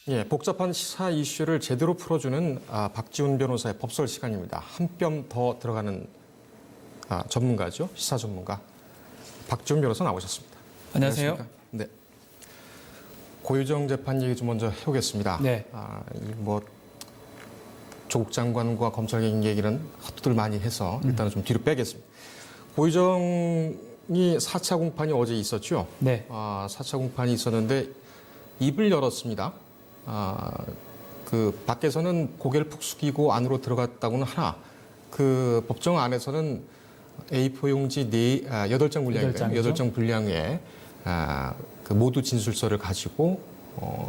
예, 복잡한 시사 이슈를 제대로 풀어주는 박지훈 변호사의 법설 시간입니다. 한 뼘 더 들어가는 전문가죠. 시사 전문가. 박지훈 변호사 나오셨습니다. 안녕하세요. 안녕하십니까? 네. 고유정 재판 얘기 좀 먼저 해보겠습니다. 네. 조국 장관과 검찰 개혁 얘기는 헛들 많이 해서 일단은 좀 뒤로 빼겠습니다. 고유정이 4차 공판이 어제 있었죠. 네. 4차 공판이 있었는데 입을 열었습니다. 그 밖에서는 고개를 푹 숙이고 안으로 들어갔다고는 하나, 그 법정 안에서는 A4 용지 8장 분량인가요? 8장 분량의 그 모두 진술서를 가지고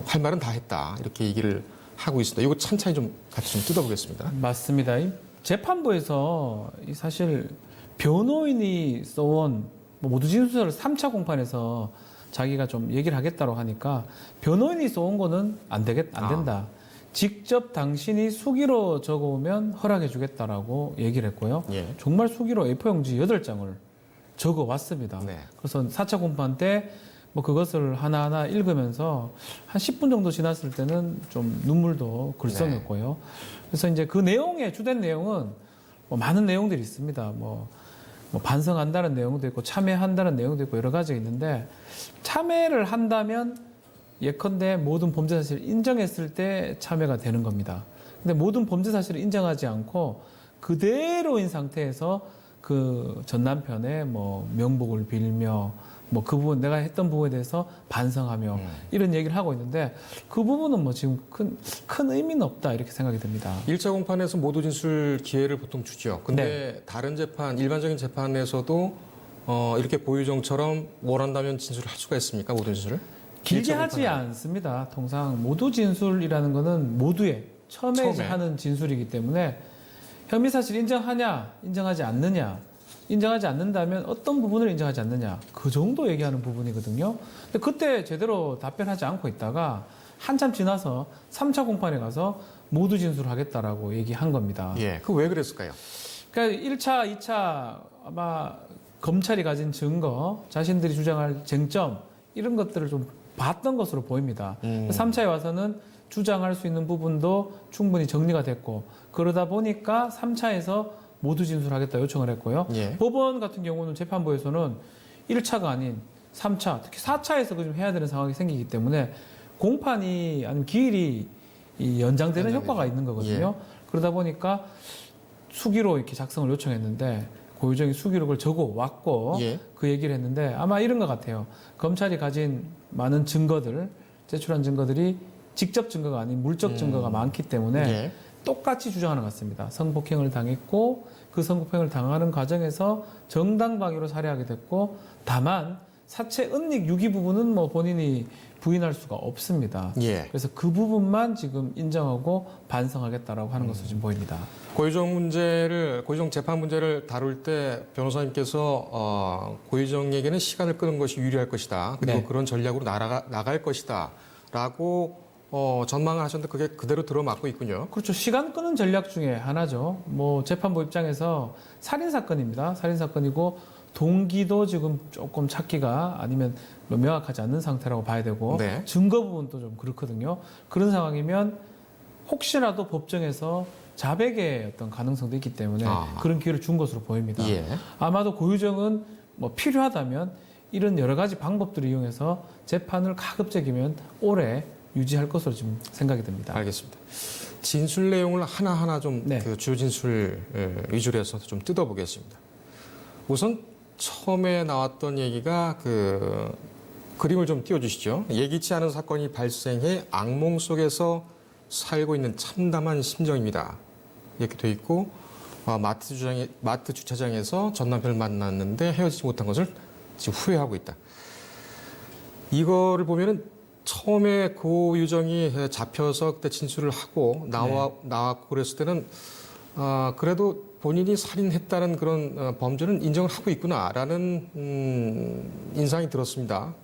할 말은 다 했다. 이렇게 얘기를 하고 있습니다. 이거 찬찬히 좀 같이 좀 뜯어보겠습니다. 맞습니다. 재판부에서 사실 변호인이 써온 모두 진술서를 3차 공판에서 자기가 좀 얘기를 하겠다고 하니까 변호인이 써온 거는 안 된다. 직접 당신이 수기로 적어오면 허락해 주겠다라고 얘기를 했고요. 예. 정말 수기로 A4 용지 8장을 적어 왔습니다. 네. 그래서 4차 공판 때 그것을 하나하나 읽으면서 한 10분 정도 지났을 때는 좀 눈물도 글썽였고요. 그래서 이제 그 내용의 주된 내용은 많은 내용들이 있습니다. 반성한다는 내용도 있고 참여한다는 내용도 있고 여러 가지가 있는데, 참여를 한다면 예컨대 모든 범죄 사실을 인정했을 때 참여가 되는 겁니다. 근데 모든 범죄 사실을 인정하지 않고 그대로인 상태에서 그 전 남편의 명복을 빌며 그 부분, 내가 했던 부분에 대해서 반성하며 이런 얘기를 하고 있는데, 그 부분은 지금 큰 의미는 없다 이렇게 생각이 듭니다. 1차 공판에서 모두 진술 기회를 보통 주죠. 근데 다른 재판, 일반적인 재판에서도 이렇게 고유정처럼 원한다면 진술을 할 수가 있습니까? 모든 진술을? 길게 하지 않습니다. 통상 모두 진술이라는 거는 모두의 처음에 하는 진술이기 때문에 혐의 사실 인정하냐, 인정하지 않느냐, 인정하지 않는다면 어떤 부분을 인정하지 않느냐, 그 정도 얘기하는 부분이거든요. 근데 그때 제대로 답변하지 않고 있다가 한참 지나서 3차 공판에 가서 모두 진술하겠다라고 얘기한 겁니다. 예, 그 왜 그랬을까요? 그러니까 1차, 2차 아마 검찰이 가진 증거, 자신들이 주장할 쟁점 이런 것들을 좀 봤던 것으로 보입니다. 3차에 와서는 주장할 수 있는 부분도 충분히 정리가 됐고, 그러다 보니까 3차에서 모두 진술하겠다 요청을 했고요. 예. 법원 같은 경우는 재판부에서는 1차가 아닌 3차, 특히 4차에서 좀 해야 되는 상황이 생기기 때문에 공판이 아니면 기일이 연장되는 효과가 있는 거거든요. 예. 그러다 보니까 수기로 이렇게 작성을 요청했는데 고유정이 수기로 그걸 적어 왔고 예. 그 얘기를 했는데, 아마 이런 것 같아요. 검찰이 가진 많은 증거들, 제출한 증거들이 직접 증거가 아닌 물적 증거가 많기 때문에 예. 똑같이 주장하는 것 같습니다. 성폭행을 당했고 그 성폭행을 당하는 과정에서 정당방위로 살해하게 됐고, 다만 사체 은닉 유기 부분은 본인이 부인할 수가 없습니다. 예. 그래서 그 부분만 지금 인정하고 반성하겠다라고 하는 것으로 지금 보입니다. 고유정 재판 문제를 다룰 때 변호사님께서 고유정에게는 시간을 끄는 것이 유리할 것이다. 그리고 네. 그런 전략으로 나갈 것이다. 라고 전망을 하셨는데 그게 그대로 들어맞고 있군요. 그렇죠. 시간 끄는 전략 중에 하나죠. 재판부 입장에서 살인사건입니다. 살인사건이고 동기도 지금 조금 찾기가 아니면 명확하지 않는 상태라고 봐야 되고, 네. 증거 부분도 좀 그렇거든요. 그런 상황이면 혹시라도 법정에서 자백의 어떤 가능성도 있기 때문에 그런 기회를 준 것으로 보입니다. 예. 아마도 고유정은 필요하다면 이런 여러 가지 방법들을 이용해서 재판을 가급적이면 오래 유지할 것으로 지금 생각이 듭니다. 알겠습니다. 진술 내용을 하나하나 좀 네. 그 주요 진술 위주로 해서 좀 뜯어보겠습니다. 우선 처음에 나왔던 얘기가 그 그림을 좀 띄워주시죠. 예기치 않은 사건이 발생해 악몽 속에서 살고 있는 참담한 심정입니다. 이렇게 돼 있고, 마트 주차장에서 전 남편을 만났는데 헤어지지 못한 것을 지금 후회하고 있다. 이거를 보면은 처음에 고유정이 잡혀서 그때 진술을 하고 나왔고 그랬을 때는 그래도 본인이 살인했다는 그런 범죄는 인정을 하고 있구나라는 인상이 들었습니다.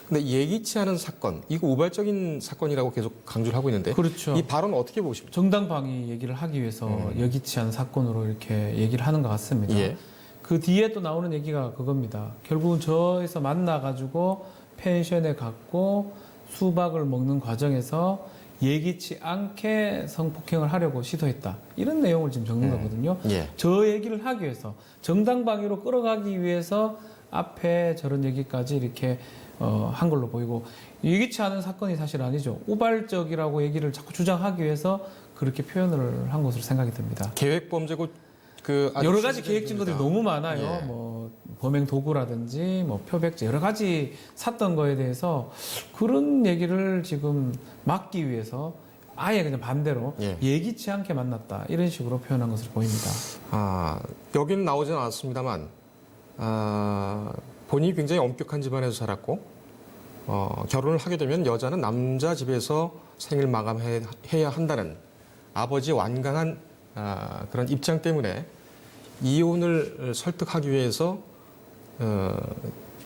근데 예기치 않은 사건, 이거 우발적인 사건이라고 계속 강조를 하고 있는데, 그렇죠. 이 발언 어떻게 보십니까? 정당방위 얘기를 하기 위해서 여기치 않은 사건으로 이렇게 얘기를 하는 것 같습니다. 예. 그 뒤에 또 나오는 얘기가 그겁니다. 결국은 저에서 만나가지고 펜션에 갔고 수박을 먹는 과정에서 예기치 않게 성폭행을 하려고 시도했다. 이런 내용을 지금 적는 거거든요. 예. 저 얘기를 하기 위해서 정당방위로 끌어가기 위해서 앞에 저런 얘기까지 이렇게 한 걸로 보이고 예기치 않은 사건이 사실 아니죠. 우발적이라고 얘기를 자꾸 주장하기 위해서 그렇게 표현을 한 것으로 생각이 듭니다. 계획 범죄고 그 아주 여러 가지 실질적인 계획 증거들이 겁니다. 너무 많아요. 예. 뭐 범행 도구라든지 뭐 표백제 여러 가지 샀던 거에 대해서 그런 얘기를 지금 막기 위해서 아예 그냥 반대로 예. 예기치 않게 만났다 이런 식으로 표현한 것으로 보입니다. 여기는 나오진 않았습니다만 본인이 굉장히 엄격한 집안에서 살았고 결혼을 하게 되면 여자는 남자 집에서 생을 마감해야 한다는 아버지의 완강한 그런 입장 때문에 이혼을 설득하기 위해서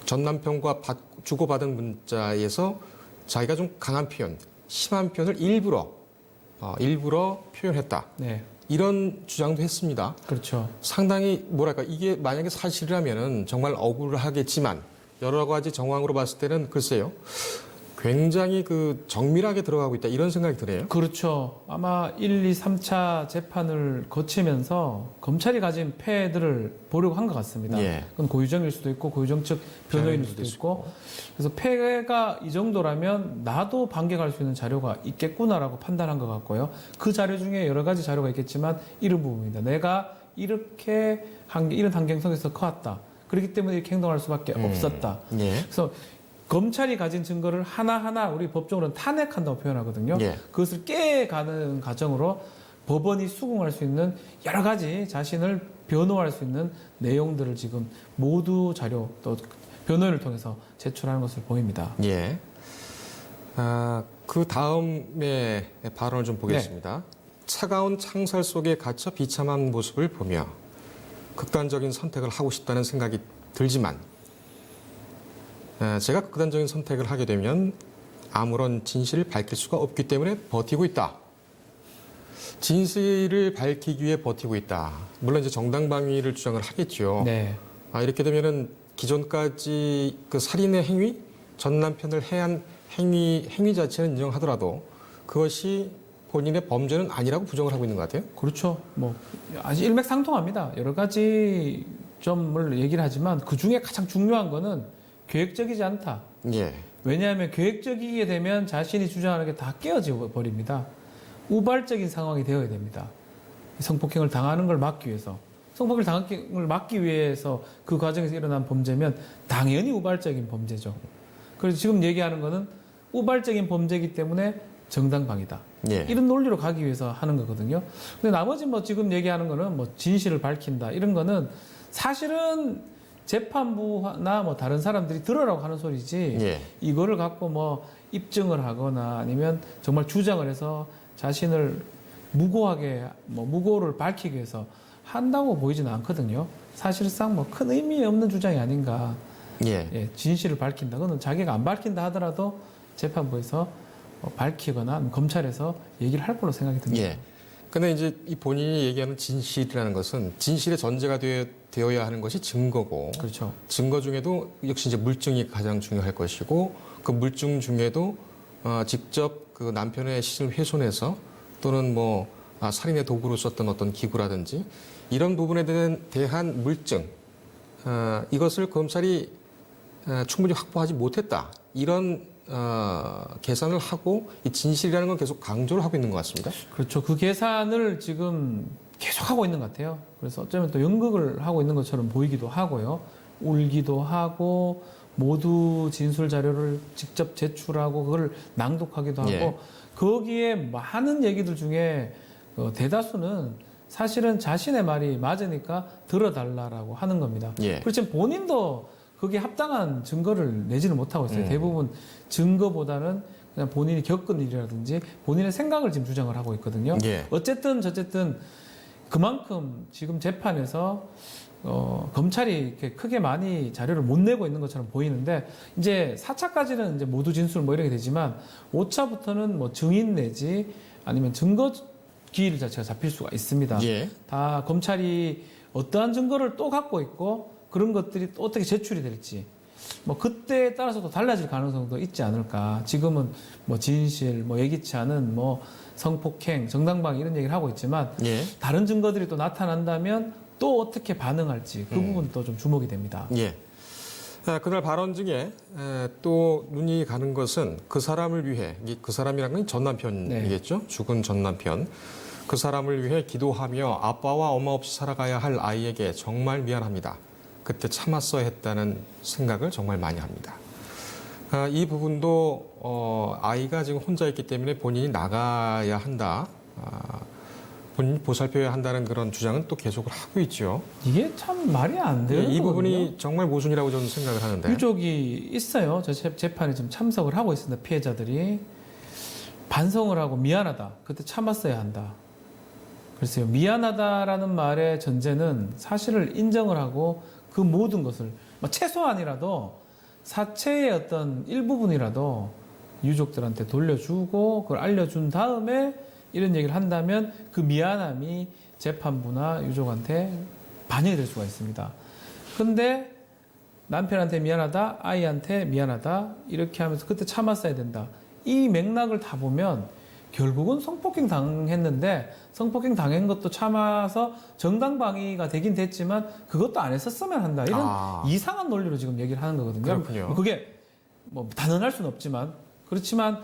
전 남편과 주고받은 문자에서 자기가 좀 강한 표현, 심한 표현을 일부러 표현했다. 네, 이런 주장도 했습니다. 그렇죠. 상당히 뭐랄까 이게 만약에 사실이라면은 정말 억울하겠지만 여러 가지 정황으로 봤을 때는 글쎄요. 굉장히 그 정밀하게 들어가고 있다 이런 생각이 드네요. 그렇죠. 아마 1, 2, 3차 재판을 거치면서 검찰이 가진 패들을 보려고 한 것 같습니다. 예. 그건 고유정일 수도 있고 고유정 측 변호인일 수도 있고 그래서 패가 이 정도라면 나도 반격할 수 있는 자료가 있겠구나라고 판단한 것 같고요. 그 자료 중에 여러 가지 자료가 있겠지만 이런 부분입니다. 내가 이렇게 이런 환경성에서 커왔다. 그렇기 때문에 이렇게 행동할 수밖에 없었다. 예. 그래서 검찰이 가진 증거를 하나하나 우리 법적으로는 탄핵한다고 표현하거든요. 예. 그것을 깨가는 과정으로 법원이 수긍할 수 있는 여러 가지 자신을 변호할 수 있는 내용들을 지금 모두 자료 또 변호인을 통해서 제출하는 것을 보입니다. 예. 그 다음에 발언을 좀 보겠습니다. 차가운 창살 속에 갇혀 비참한 모습을 보며 극단적인 선택을 하고 싶다는 생각이 들지만 제가 극단적인 선택을 하게 되면 아무런 진실을 밝힐 수가 없기 때문에 버티고 있다. 진실을 밝히기 위해 버티고 있다. 물론 이제 정당방위를 주장을 하겠죠. 네. 이렇게 되면은 기존까지 그 살인의 행위, 전 남편을 해한 행위 자체는 인정하더라도 그것이 본인의 범죄는 아니라고 부정을 하고 있는 것 같아요. 그렇죠. 뭐 아주 일맥상통합니다. 여러 가지 점을 얘기를 하지만 그 중에 가장 중요한 거는 계획적이지 않다. 예. 왜냐하면 계획적이게 되면 자신이 주장하는 게 다 깨어져 버립니다. 우발적인 상황이 되어야 됩니다. 성폭행을 당하는 걸 막기 위해서. 성폭행을 당하는 걸 막기 위해서 그 과정에서 일어난 범죄면 당연히 우발적인 범죄죠. 그래서 지금 얘기하는 거는 우발적인 범죄이기 때문에 정당방위다. 예. 이런 논리로 가기 위해서 하는 거거든요. 근데 나머지 뭐 지금 얘기하는 거는 뭐 진실을 밝힌다. 이런 거는 사실은 재판부나 뭐 다른 사람들이 들으라고 하는 소리지 예. 이거를 갖고 뭐 입증을 하거나 아니면 정말 주장을 해서 자신을 무고하게 뭐 무고를 밝히기 위해서 한다고 보이지는 않거든요. 사실상 뭐 큰 의미 없는 주장이 아닌가. 예. 예, 진실을 밝힌다. 그거는 자기가 안 밝힌다 하더라도 재판부에서 밝히거나 검찰에서 얘기를 할 걸로 생각이 듭니다. 예. 근데 이제 이 본인이 얘기하는 진실이라는 것은 진실의 전제가 되어야 하는 것이 증거고 그렇죠. 증거 중에도 역시 이제 물증이 가장 중요할 것이고 그 물증 중에도 직접 그 남편의 시신을 훼손해서 또는 뭐 살인의 도구로 썼던 어떤 기구라든지 이런 부분에 대한 물증 이것을 검찰이 충분히 확보하지 못했다. 이런 계산을 하고 이 진실이라는 건 계속 강조를 하고 있는 것 같습니다. 그렇죠. 그 계산을 지금 계속 하고 있는 것 같아요. 그래서 어쩌면 또 연극을 하고 있는 것처럼 보이기도 하고요. 울기도 하고 모두 진술 자료를 직접 제출하고 그걸 낭독하기도 하고 예. 거기에 많은 얘기들 중에 대다수는 사실은 자신의 말이 맞으니까 들어달라라고 하는 겁니다. 예. 그렇지만 본인도 그게 합당한 증거를 내지는 못하고 있어요. 대부분 증거보다는 그냥 본인이 겪은 일이라든지 본인의 생각을 지금 주장을 하고 있거든요. 예. 어쨌든 그만큼 지금 재판에서 검찰이 이렇게 크게 많이 자료를 못 내고 있는 것처럼 보이는데 이제 4차까지는 이제 모두 진술 뭐 이렇게 되지만 5차부터는 뭐 증인 내지 아니면 증거 기일 자체가 잡힐 수가 있습니다. 예. 다 검찰이 어떠한 증거를 또 갖고 있고 그런 것들이 또 어떻게 제출이 될지 뭐 그때에 따라서도 달라질 가능성도 있지 않을까. 지금은 뭐 진실, 뭐 예기치 않은 뭐 성폭행, 정당방 이런 얘기를 하고 있지만 예. 다른 증거들이 또 나타난다면 또 어떻게 반응할지 그 부분도 좀 주목이 됩니다. 예. 그날 발언 중에 또 눈이 가는 것은 그 사람을 위해, 그 사람이란 건 전 남편이겠죠? 죽은 전 남편. 그 사람을 위해 기도하며 아빠와 엄마 없이 살아가야 할 아이에게 정말 미안합니다. 그때 참았어야 했다는 생각을 정말 많이 합니다. 이 부분도 아이가 지금 혼자 있기 때문에 본인이 나가야 한다. 본인이 보살펴야 한다는 그런 주장은 또 계속을 하고 있죠. 이게 참 말이 안 되는 이 거거든요. 부분이 정말 모순이라고 저는 생각을 하는데. 유족이 있어요. 저 재판에 지금 참석을 하고 있습니다. 피해자들이 반성을 하고 미안하다. 그때 참았어야 한다. 글쎄요. 미안하다라는 말의 전제는 사실을 인정을 하고 그 모든 것을 최소한이라도 사체의 어떤 일부분이라도 유족들한테 돌려주고 그걸 알려준 다음에 이런 얘기를 한다면 그 미안함이 재판부나 유족한테 반영이 될 수가 있습니다. 근데 남편한테 미안하다, 아이한테 미안하다 이렇게 하면서 그때 참았어야 된다. 이 맥락을 다 보면 결국은 성폭행 당했는데 성폭행 당한 것도 참아서 정당방위가 되긴 됐지만 그것도 안 했었으면 한다. 이런 이상한 논리로 지금 얘기를 하는 거거든요. 그렇군요. 그게 뭐 단언할 수는 없지만 그렇지만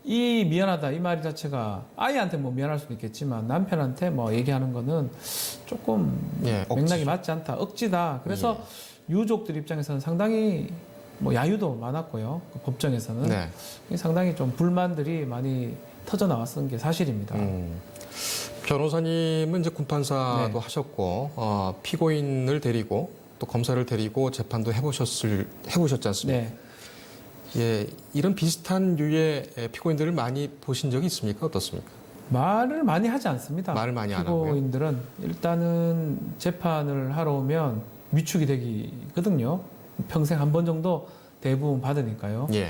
이 미안하다 이 말 자체가 아이한테 뭐 미안할 수도 있겠지만 남편한테 뭐 얘기하는 거는 조금 맥락이 맞지 않다. 억지다. 그래서 유족들 입장에서는 상당히 뭐 야유도 많았고요. 그 법정에서는 상당히 좀 불만들이 많이 터져 나왔던 게 사실입니다. 변호사님은 이제 군판사도 하셨고 피고인을 데리고 또 검사를 데리고 재판도 해보셨지 않습니까? 네. 예, 이런 비슷한 류의 피고인들을 많이 보신 적이 있습니까? 어떻습니까? 말을 많이 하지 않습니다. 말을 많이 안 하고요. 피고인들은 일단은 재판을 하러 오면 위축이 되거든요. 평생 한 번 정도 대부분 받으니까요. 예.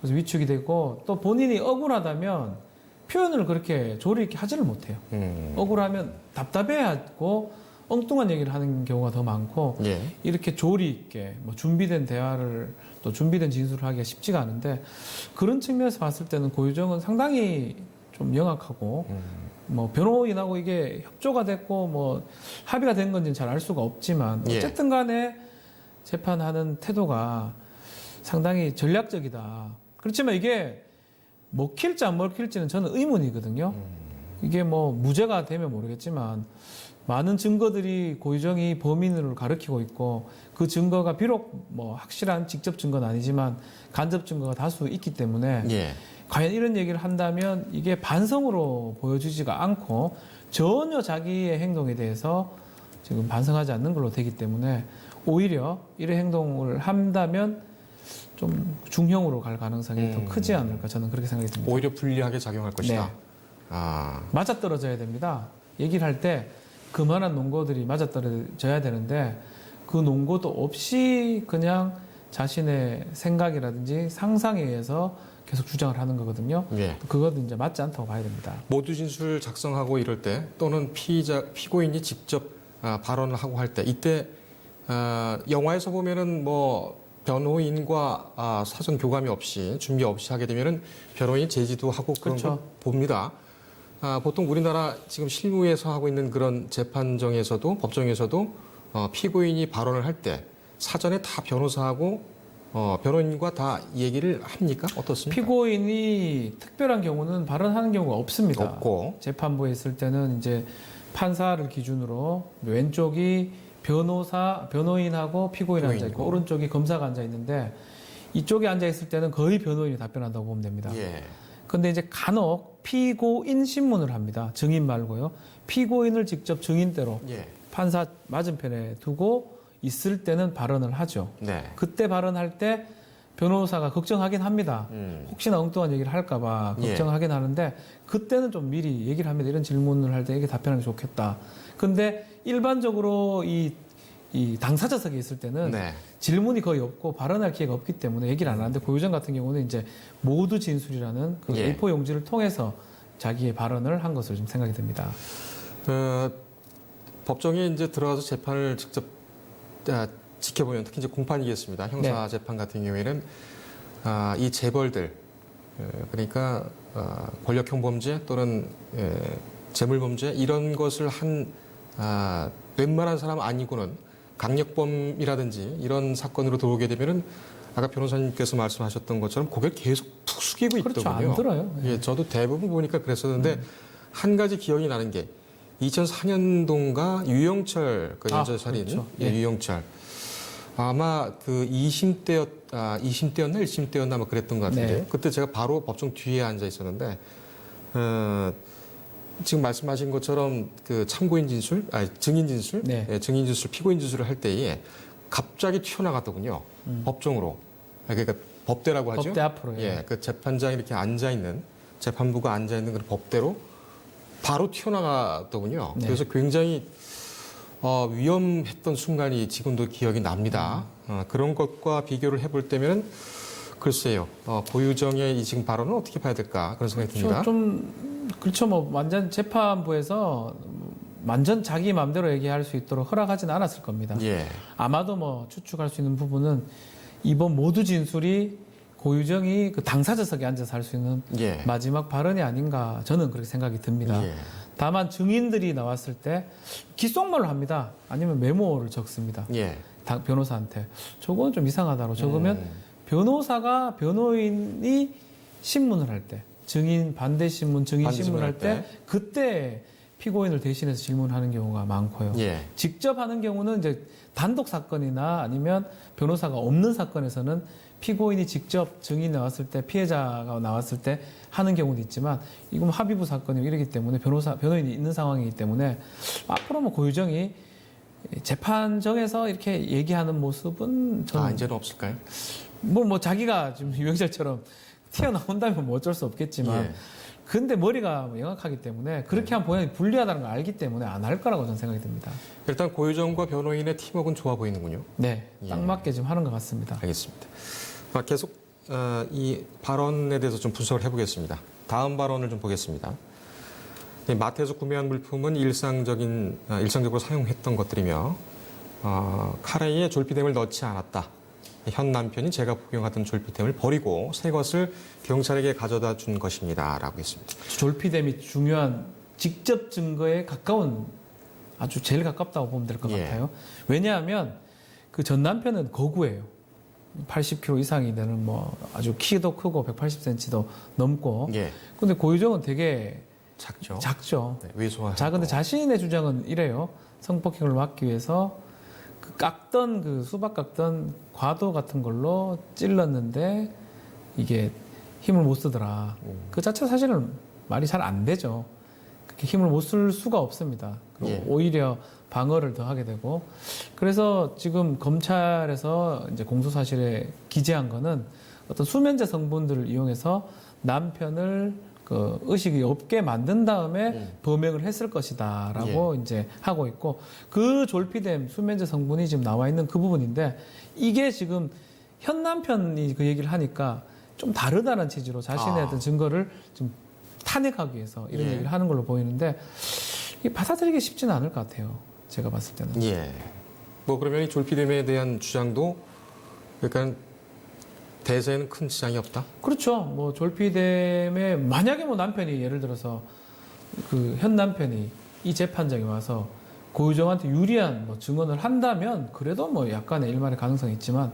그래서 위축이 되고 또 본인이 억울하다면 표현을 그렇게 조리 있게 하지를 못해요. 억울하면 답답해하고 엉뚱한 얘기를 하는 경우가 더 많고 이렇게 조리 있게 뭐 준비된 대화를 또 준비된 진술을 하기가 쉽지가 않은데 그런 측면에서 봤을 때는 고유정은 상당히 좀 영악하고 뭐 변호인하고 이게 협조가 됐고 뭐 합의가 된 건지는 잘 알 수가 없지만 어쨌든 간에 재판하는 태도가 상당히 전략적이다. 그렇지만 이게 먹힐지 안 먹힐지는 저는 의문이거든요. 이게 뭐 무죄가 되면 모르겠지만 많은 증거들이 고유정이 범인을 가리키고 있고 그 증거가 비록 뭐 확실한 직접 증거는 아니지만 간접 증거가 다수 있기 때문에 과연 이런 얘기를 한다면 이게 반성으로 보여지지가 않고 전혀 자기의 행동에 대해서 지금 반성하지 않는 걸로 되기 때문에 오히려 이런 행동을 한다면 좀 중형으로 갈 가능성이 더 크지 않을까 저는 그렇게 생각이 듭니다. 오히려 불리하게 작용할 것이다. 맞아떨어져야 됩니다. 얘기를 할 때 그만한 논거들이 맞아떨어져야 되는데 그 논거도 없이 그냥 자신의 생각이라든지 상상에 의해서 계속 주장을 하는 거거든요. 그것도 이제 맞지 않다고 봐야 됩니다. 모두 진술 작성하고 이럴 때 또는 피고인이 직접 발언을 하고 할 때 이때 영화에서 보면은 뭐 변호인과 사전 교감이 없이 준비 없이 하게 되면은 변호인 제지도 하고 그런 걸 봅니다. 보통 우리나라 지금 실무에서 하고 있는 그런 재판정에서도 법정에서도 피고인이 발언을 할 때 사전에 다 변호사하고 변호인과 다 얘기를 합니까? 어떻습니까? 피고인이 특별한 경우는 발언하는 경우가 없습니다. 없고 재판부에 있을 때는 이제 판사를 기준으로 왼쪽이 변호인하고 피고인이 앉아 있고 오른쪽이 검사가 앉아 있는데 이쪽에 앉아 있을 때는 거의 변호인이 답변한다고 보면 됩니다. 근데 이제 간혹 피고인 신문을 합니다. 증인 말고요. 피고인을 직접 증인대로 판사 맞은편에 두고 있을 때는 발언을 하죠. 그때 발언할 때 변호사가 걱정하긴 합니다. 혹시나 엉뚱한 얘기를 할까봐 걱정하긴 하는데 그때는 좀 미리 얘기를 합니다. 이런 질문을 할 때 이렇게 답변하는 게 좋겠다. 근데 일반적으로 이 당사자석에 있을 때는 질문이 거의 없고 발언할 기회가 없기 때문에 얘기를 안 하는데 고유정 같은 경우는 이제 모두 진술이라는 그 A4 용지를 통해서 자기의 발언을 한 것으로 좀 생각이 듭니다. 법정에 이제 들어가서 재판을 직접 지켜보면 특히 이제 공판이겠습니다. 형사 네. 재판 같은 경우에는 이 재벌들 그러니까 권력형 범죄 또는 재물 범죄 이런 것을 한 웬만한 사람 아니고는 강력범이라든지 이런 사건으로 들어오게 되면은 아까 변호사님께서 말씀하셨던 것처럼 고개를 계속 푹 숙이고 그렇죠. 있더군요. 안 들어요. 예, 저도 대부분 보니까 그랬었는데 한 가지 기억이 나는 게 2004년도인가 유영철 그 연쇄살인 그렇죠. 예, 예. 유영철 아마 그 2심대였나 1심대였나 아마 그랬던 것 같은데 네. 그때 제가 바로 법정 뒤에 앉아 있었는데 지금 말씀하신 것처럼 그 참고인 진술, 증인 진술, 네. 예, 증인 진술, 피고인 진술을 할 때에 갑자기 튀어나갔더군요. 법정으로. 그러니까 법대라고 하죠. 법대 앞으로. 예, 그 재판장이 이렇게 앉아 있는 재판부가 앉아 있는 그런 법대로 바로 튀어나갔더군요. 네. 그래서 굉장히 위험했던 순간이 지금도 기억이 납니다. 그런 것과 비교를 해볼 때면 글쎄요, 고유정의 이 지금 발언은 어떻게 봐야 될까 그런 생각이 듭니다. 그렇죠. 뭐 완전 재판부에서 완전 자기 마음대로 얘기할 수 있도록 허락하지는 않았을 겁니다. 예, 아마도 뭐 추측할 수 있는 부분은 이번 모두 진술이 고유정이 그 당사자석에 앉아서 할 수 있는 예, 마지막 발언이 아닌가 저는 그렇게 생각이 듭니다. 예, 다만 증인들이 나왔을 때 귓속말로 합니다. 아니면 메모를 적습니다. 예. 변호사한테. 저거는 좀 이상하다고 적으면 변호사가 변호인이 신문을 할 때, 증인 반대 신문, 증인 신문을 할 때 그때 피고인을 대신해서 질문하는 경우가 많고요. 예. 직접 하는 경우는 이제 단독 사건이나 아니면 변호사가 없는 사건에서는 피고인이 직접 증인이 나왔을 때, 피해자가 나왔을 때 하는 경우도 있지만 이건 합의부 사건이고 이러기 때문에 변호인이 있는 상황이기 때문에 앞으로 뭐 고유정이 재판정에서 이렇게 얘기하는 모습은 저는 이제는 없을까요? 뭐 자기가 지금 유영철처럼 튀어나온다면 뭐 어쩔 수 없겠지만 예. 근데 머리가 명확하기 때문에 그렇게 하면 본인이 불리하다는 걸 알기 때문에 안 할 거라고 저는 생각이 듭니다. 일단 고유정과 변호인의 팀워크는 좋아 보이는군요. 네, 딱 예. 맞게 지금 하는 것 같습니다. 알겠습니다. 계속 이 발언에 대해서 좀 분석을 해보겠습니다. 다음 발언을 좀 보겠습니다. 마트에서 구매한 물품은 일상적으로 사용했던 것들이며 카레에 졸피뎀을 넣지 않았다. 현 남편이 제가 복용하던 졸피뎀을 버리고 새 것을 경찰에게 가져다 준 것입니다. 라고 했습니다. 졸피뎀이 중요한 직접 증거에 가까운 아주 제일 가깝다고 보면 될 것 예. 같아요. 왜냐하면 그 전 남편은 거구예요. 80kg 이상이 되는 뭐 아주 키도 크고 180cm도 넘고. 예. 근데 고유정은 되게 작죠. 작죠. 네, 왜소하고. 작은데 자신의 주장은 이래요. 성폭행을 막기 위해서 그 수박 깎던 과도 같은 걸로 찔렀는데 이게 힘을 못 쓰더라. 그 자체 사실은 말이 잘 안 되죠. 그렇게 힘을 못 쓸 수가 없습니다. 그리고 예. 오히려 방어를 더 하게 되고. 그래서 지금 검찰에서 이제 공소사실에 기재한 거는 어떤 수면제 성분들을 이용해서 남편을 그 의식이 없게 만든 다음에 범행을 했을 것이다라고 이제 하고 있고 그 졸피뎀 수면제 성분이 지금 나와 있는 그 부분인데 이게 지금 현 남편이 그 얘기를 하니까 좀 다르다는 취지로 자신의 어떤 증거를 좀 탄핵하기 위해서 이런 예. 얘기를 하는 걸로 보이는데 이게 받아들이기 쉽지는 않을 것 같아요. 제가 봤을 때는. 예. 뭐 그러면 이 졸피뎀에 대한 주장도 그러니까 대세에는 큰 지장이 없다. 그렇죠. 뭐 졸피뎀에 만약에 뭐 남편이 예를 들어서 그 현 남편이 이 재판장에 와서 고유정한테 유리한 뭐 증언을 한다면 그래도 뭐 약간의 일말의 가능성이 있지만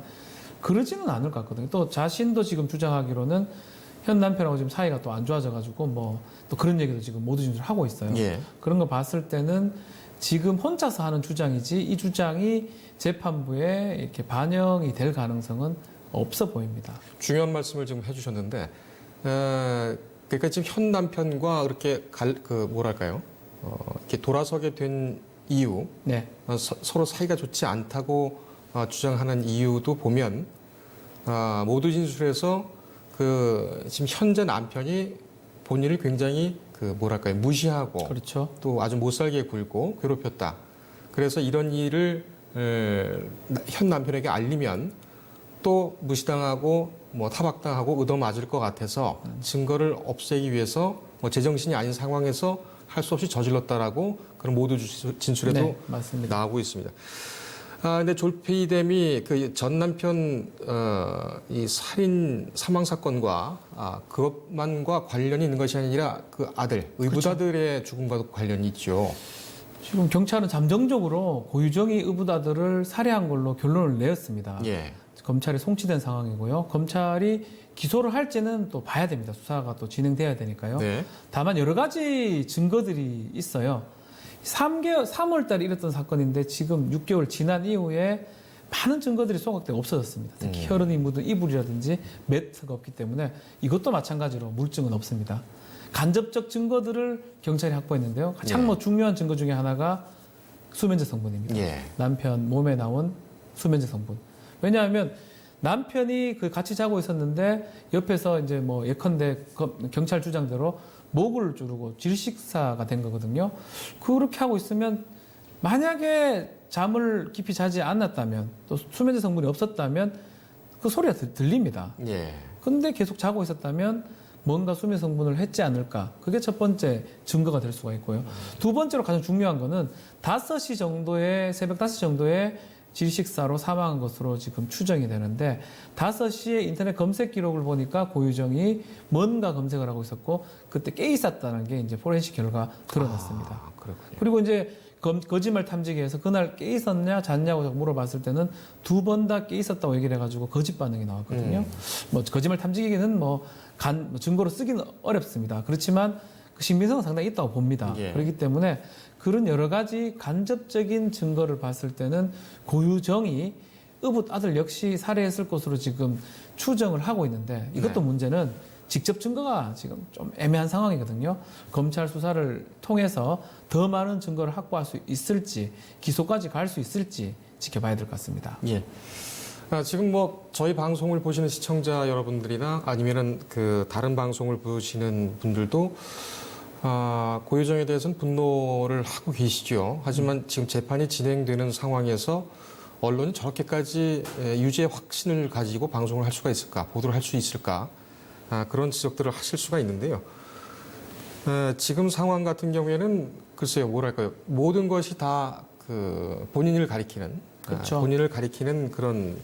그러지는 않을 것 같거든요. 또 자신도 지금 주장하기로는 현 남편하고 지금 사이가 또 안 좋아져가지고 뭐 또 그런 얘기도 지금 모두 진술하고 있어요. 예. 그런 거 봤을 때는 지금 혼자서 하는 주장이지 이 주장이 재판부에 이렇게 반영이 될 가능성은 없어 보입니다. 중요한 말씀을 지금 해주셨는데, 그러니까 지금 현 남편과 그렇게 뭐랄까요, 이렇게 돌아서게 된 이유, 네. 서로 사이가 좋지 않다고 주장하는 이유도 보면 모두 진술에서 그 지금 현재 남편이 본인을 굉장히 그 뭐랄까요 무시하고 그렇죠. 또 아주 못살게 굴고 괴롭혔다. 그래서 이런 일을 현 남편에게 알리면 또 무시당하고 뭐 타박당하고 얻어맞을 것 같아서 증거를 없애기 위해서 뭐 제정신이 아닌 상황에서 할 수 없이 저질렀다라고 그런 모두 진술에도 네, 맞습니다. 나오고 있습니다. 근데 졸피뎀이 그 전 남편 이 살인 사망 사건과 그것만과 관련이 있는 것이 아니라 그 아들 의붓아들의 죽음과도 관련이 있죠. 지금 경찰은 잠정적으로 고유정이 의붓아들을 살해한 걸로 결론을 내었습니다. 예. 검찰에 송치된 상황이고요. 검찰이 기소를 할지는 또 봐야 됩니다. 수사가 또 진행돼야 되니까요. 네. 다만 여러 가지 증거들이 있어요. 3월 달에 일었던 사건인데 지금 6개월 지난 이후에 많은 증거들이 소각되고 없어졌습니다. 특히 혈흔이 묻은 이불이라든지 매트가 없기 때문에 이것도 마찬가지로 물증은 없습니다. 간접적 증거들을 경찰이 확보했는데요. 가장 예. 중요한 증거 중에 하나가 수면제 성분입니다. 예. 남편 몸에 나온 수면제 성분. 왜냐하면 남편이 그 같이 자고 있었는데 옆에서 이제 뭐 예컨대 경찰 주장대로 목을 조르고 질식사가 된 거거든요. 그렇게 하고 있으면 만약에 잠을 깊이 자지 않았다면 또 수면제 성분이 없었다면 그 소리가 들립니다. 예. 근데 계속 자고 있었다면 뭔가 수면 성분을 했지 않을까. 그게 첫 번째 증거가 될 수가 있고요. 두 번째로 가장 중요한 거는 5시 정도에 새벽 5시 정도에 질식사로 사망한 것으로 지금 추정이 되는데 5시에 인터넷 검색 기록을 보니까 고유정이 뭔가 검색을 하고 있었고 그때 깨 있었다는 게 이제 포렌식 결과 드러났습니다. 그렇군요. 그리고 이제 거짓말 탐지기에서 그날 깨 있었냐 잤냐고 물어봤을 때는 2번 다 깨 있었다고 얘기를 해가지고 거짓 반응이 나왔거든요. 뭐 거짓말 탐지기는 증거로 쓰기는 어렵습니다. 그렇지만 그 신빙성은 상당히 있다고 봅니다. 예. 그렇기 때문에 그런 여러 가지 간접적인 증거를 봤을 때는 고유정이 의붓 아들 역시 살해했을 것으로 지금 추정을 하고 있는데 이것도 네. 문제는 직접 증거가 지금 좀 애매한 상황이거든요. 검찰 수사를 통해서 더 많은 증거를 확보할 수 있을지 기소까지 갈 수 있을지 지켜봐야 될 것 같습니다. 예. 지금 뭐 저희 방송을 보시는 시청자 여러분들이나 아니면은 그 다른 방송을 보시는 분들도 고유정에 대해서는 분노를 하고 계시죠. 하지만 지금 재판이 진행되는 상황에서 언론이 저렇게까지 유죄 확신을 가지고 방송을 할 수가 있을까, 보도를 할 수 있을까, 그런 지적들을 하실 수가 있는데요. 지금 상황 같은 경우에는 글쎄요, 뭐랄까요, 모든 것이 다 그 본인을 가리키는, 그렇죠. 본인을 가리키는 그런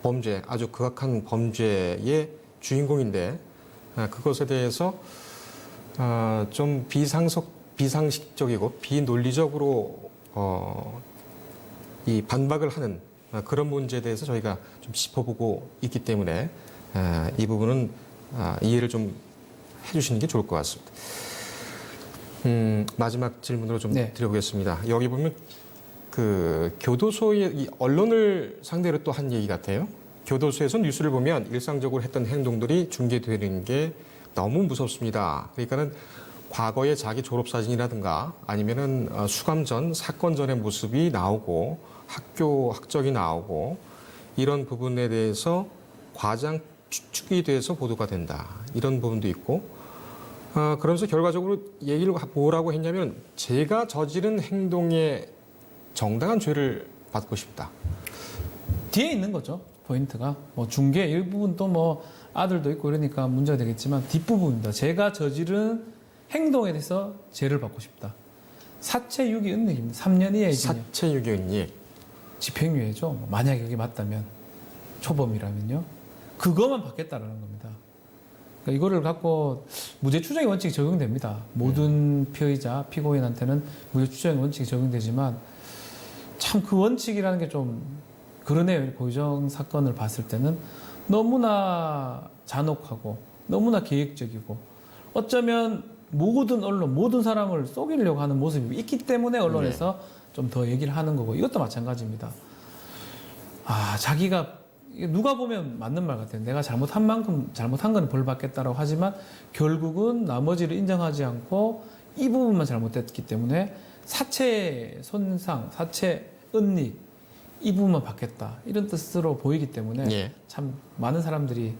범죄, 아주 극악한 범죄의 주인공인데 그것에 대해서 좀 비상식적이고 비논리적으로 이 반박을 하는 그런 문제에 대해서 저희가 좀 짚어보고 있기 때문에 이 부분은 이해를 좀 해주시는 게 좋을 것 같습니다. 마지막 질문으로 좀 네. 드려보겠습니다. 여기 보면 그 교도소의 이 언론을 상대로 또 한 얘기 같아요. 교도소에서 뉴스를 보면 일상적으로 했던 행동들이 중계되는 게 너무 무섭습니다. 그러니까는 과거의 자기 졸업사진이라든가 아니면은 수감 전, 사건 전의 모습이 나오고 학교 학적이 나오고 이런 부분에 대해서 과장 추측이 돼서 보도가 된다. 이런 부분도 있고 그러면서 결과적으로 얘기를 뭐라고 했냐면 제가 저지른 행동에 정당한 죄를 받고 싶다. 뒤에 있는 거죠. 포인트가 뭐 중계 일부분 또 뭐 아들도 있고 이러니까 문제가 되겠지만 뒷부분입니다. 제가 저지른 행동에 대해서 죄를 받고 싶다. 사체 유기 은닉입니다. 3년 이하의 징역. 사체 유견이 집행유예죠. 뭐 만약에 그게 맞다면 초범이라면요. 그것만 받겠다라는 겁니다. 그러니까 이거를 갖고 무죄 추정의 원칙이 적용됩니다. 모든 피의자, 피고인한테는 무죄 추정의 원칙이 적용되지만 참 그 원칙이라는 게 좀 그러네요. 고유정 사건을 봤을 때는 너무나 잔혹하고 너무나 계획적이고 어쩌면 모든 언론, 모든 사람을 속이려고 하는 모습이 있기 때문에 언론에서 좀 더 얘기를 하는 거고 이것도 마찬가지입니다. 자기가 누가 보면 맞는 말 같아요. 내가 잘못한 만큼 잘못한 건 벌 받겠다라고 하지만 결국은 나머지를 인정하지 않고 이 부분만 잘못됐기 때문에 사체 손상, 사체 은닉 이 부분만 받겠다 이런 뜻으로 보이기 때문에 예. 참 많은 사람들이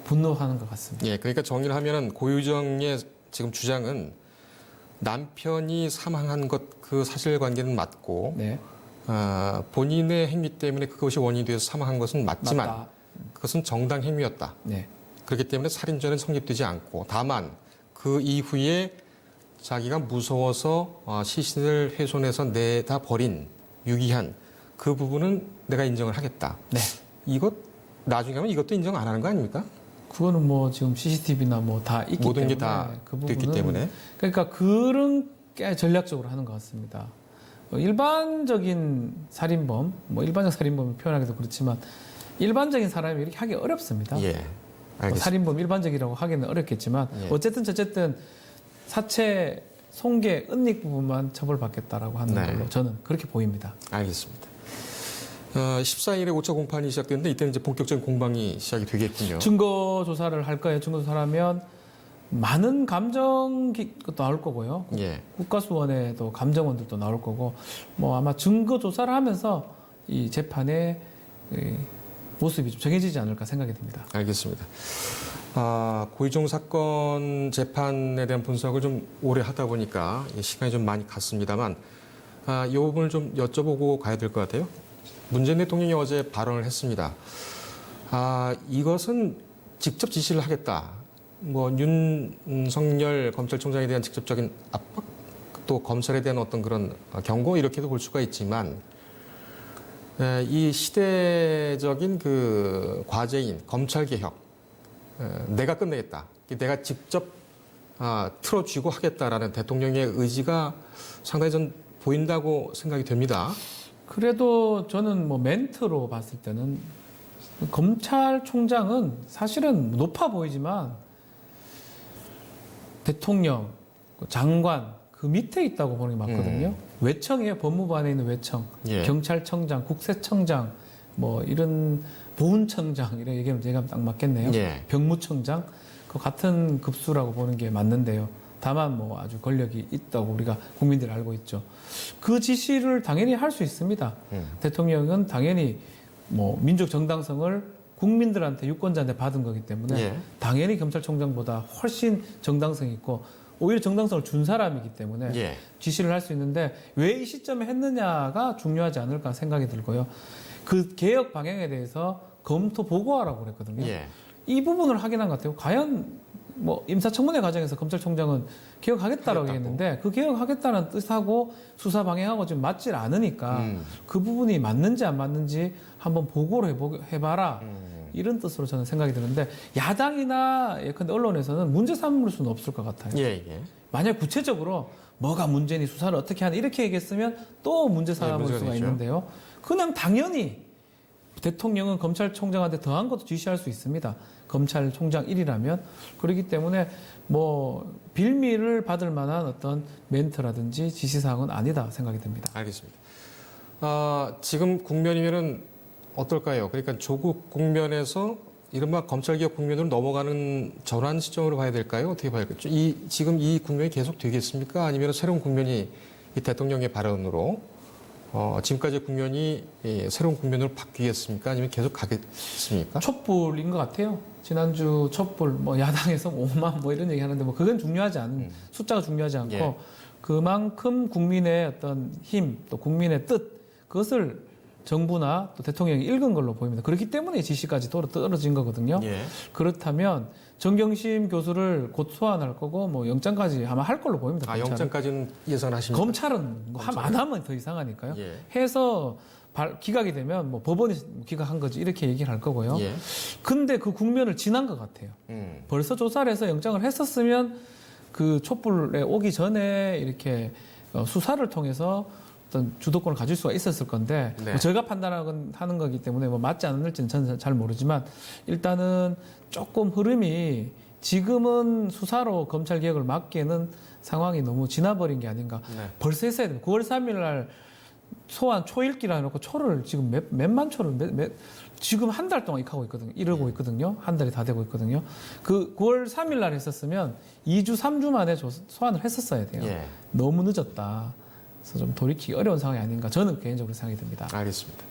분노하는 것 같습니다. 예, 그러니까 정리를 하면은 고유정의 지금 주장은 남편이 사망한 것 그 사실관계는 맞고 네, 본인의 행위 때문에 그것이 원인이 되어서 사망한 것은 맞지만 맞다. 그것은 정당 행위였다. 네, 그렇기 때문에 살인죄는 성립되지 않고 다만 그 이후에 자기가 무서워서 시신을 훼손해서 내다 버린 유기한 그 부분은 내가 인정을 하겠다. 네. 이것 나중에 하면 이것도 인정 안 하는 거 아닙니까? 그거는 뭐 지금 CCTV나 뭐 다 있기 모든 때문에 게 다 그 됐기 때문에. 그러니까 그런 게 전략적으로 하는 것 같습니다. 일반적인 살인범, 뭐 일반적 살인범을 표현하기도 그렇지만 일반적인 사람이 이렇게 하기 어렵습니다. 예. 뭐 알겠습니다. 살인범 일반적이라고 하기는 어렵겠지만 예. 어쨌든 사체 손괴 은닉 부분만 처벌받겠다라고 하는 네. 걸로 저는 그렇게 보입니다. 알겠습니다. 14일에 5차 공판이 시작됐는데 이때는 이제 본격적인 공방이 시작이 되겠군요. 증거 조사를 할 거예요. 증거 조사를 하면 많은 감정도 나올 거고요. 예. 국가수원에도 감정원들도 나올 거고, 뭐 아마 증거 조사를 하면서 이 재판의 모습이 좀 정해지지 않을까 생각이 듭니다. 알겠습니다. 고의종 사건 재판에 대한 분석을 좀 오래 하다 보니까 시간이 좀 많이 갔습니다만, 이 부분을 좀 여쭤보고 가야 될 것 같아요. 문재인 대통령이 어제 발언을 했습니다. 이것은 직접 지시를 하겠다. 뭐 윤석열 검찰총장에 대한 직접적인 압박, 또 검찰에 대한 어떤 그런 경고 이렇게도 볼 수가 있지만, 이 시대적인 그 과제인 검찰 개혁, 내가 끝내겠다. 내가 직접 틀어쥐고 하겠다라는 대통령의 의지가 상당히 전 보인다고 생각이 됩니다. 그래도 저는 뭐 멘트로 봤을 때는 검찰총장은 사실은 높아 보이지만 대통령, 장관 그 밑에 있다고 보는 게 맞거든요. 외청이에요. 법무부 안에 있는 외청, 예. 경찰청장, 국세청장, 뭐 이런 보훈청장 이런 얘기하면 제가 딱 맞겠네요. 예. 병무청장 그 같은 급수라고 보는 게 맞는데요. 다만 뭐 아주 권력이 있다고 우리가 국민들이 알고 있죠. 그 지시를 당연히 할 수 있습니다. 대통령은 당연히 뭐 민족 정당성을 국민들한테 유권자한테 받은 거기 때문에 예. 당연히 검찰총장보다 훨씬 정당성이 있고 오히려 정당성을 준 사람이기 때문에 예. 지시를 할 수 있는데 왜 이 시점에 했느냐가 중요하지 않을까 생각이 들고요. 그 개혁 방향에 대해서 검토 보고하라고 그랬거든요. 예. 이 부분을 확인한 것 같아요. 과연 뭐 임사청문회 과정에서 검찰총장은 개혁하겠다라고 했는데 그 개혁하겠다는 뜻하고 수사 방향하고 지금 맞질 않으니까 그 부분이 맞는지 안 맞는지 한번 보고를 해봐라. 이런 뜻으로 저는 생각이 드는데 야당이나 예컨대 언론에서는 문제 삼을 수는 없을 것 같아요. 예. 예. 만약 구체적으로 뭐가 문제니 수사를 어떻게 하니 이렇게 얘기했으면 또 문제 삼을 문제가 수가 되죠. 있는데요. 그냥 당연히 대통령은 검찰총장한테 더한 것도 지시할 수 있습니다. 검찰총장 1이라면. 그렇기 때문에 뭐 빌미를 받을 만한 어떤 멘트라든지 지시사항은 아니다 생각이 듭니다. 알겠습니다. 지금 국면이면은 어떨까요? 그러니까 조국 국면에서 이른바 검찰개혁 국면으로 넘어가는 전환 시점으로 봐야 될까요? 어떻게 봐야 될까요? 지금 이 국면이 계속 되겠습니까? 아니면 새로운 국면이 이 대통령의 발언으로 지금까지의 국면이 새로운 국면으로 바뀌겠습니까? 아니면 계속 가겠습니까? 촛불인 것 같아요. 지난주 촛불, 뭐 야당에서 5만 뭐 이런 얘기 하는데 뭐 그건 중요하지 않은, 숫자가 중요하지 않고 예. 그만큼 국민의 어떤 힘, 또 국민의 뜻, 그것을 정부나 또 대통령이 읽은 걸로 보입니다. 그렇기 때문에 지시까지 떨어진 거거든요. 예. 그렇다면 정경심 교수를 곧 소환할 거고 뭐 영장까지 아마 할 걸로 보입니다. 검찰은. 영장까지는 예상하십니까? 검찰은 뭐 안 하면 더 이상하니까요. 예. 해서 기각이 되면 뭐 법원이 기각한 거지 이렇게 얘기를 할 거고요. 예. 근데 그 국면을 지난 것 같아요. 벌써 조사를 해서 영장을 했었으면 그 촛불에 오기 전에 이렇게 수사를 통해서 어떤 주도권을 가질 수가 있었을 건데 네. 뭐 제가 판단하는 거기 때문에 뭐 맞지 않을지는 저는 잘 모르지만 일단은 조금 흐름이 지금은 수사로 검찰 개혁을 막기에는 상황이 너무 지나버린 게 아닌가. 네. 벌써 했어야 돼요. 9월 3일 날 소환 초읽기라 해놓고 초를 지금 몇만 초를 지금 한 달 동안 하고 있거든요. 이러고 있거든요. 한 달이 다 되고 있거든요. 그 9월 3일 날 했었으면 2주, 3주 만에 소환을 했었어야 돼요. 예. 너무 늦었다. 그래서 좀 돌이키기 어려운 상황이 아닌가 저는 개인적으로 생각이 듭니다. 알겠습니다.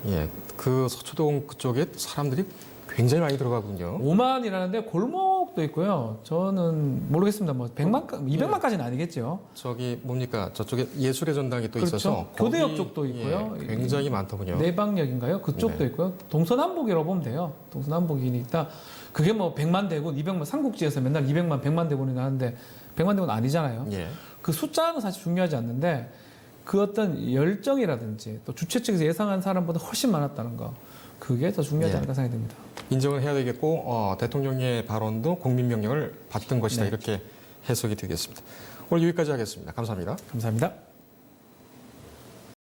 예. 그 서초동 그쪽에 사람들이 굉장히 많이 들어가군요. 5만이라는데 골목도 있고요. 저는 모르겠습니다. 뭐 100만, 200만까지는 아니겠죠. 저기 뭡니까? 저쪽에 예술의 전당이 또 그렇죠. 있어서 교대역 거기, 쪽도 있고요. 예, 굉장히 많더군요. 내방역인가요? 그쪽도 네. 있고요. 동서남북이라고 보면 돼요. 동서남북이니까 그게 뭐 100만 대군, 200만 삼국지에서 맨날 200만, 100만 대군이 나는데 100만 대군 아니잖아요. 예. 그 숫자는 사실 중요하지 않는데 그 어떤 열정이라든지 또 주최 측에서 예상한 사람보다 훨씬 많았다는 거, 그게 더 중요하지 네. 않을까 생각이 듭니다. 인정을 해야 되겠고 대통령의 발언도 국민 명령을 받던 것이다. 네. 이렇게 해석이 되겠습니다. 오늘 여기까지 하겠습니다. 감사합니다. 감사합니다.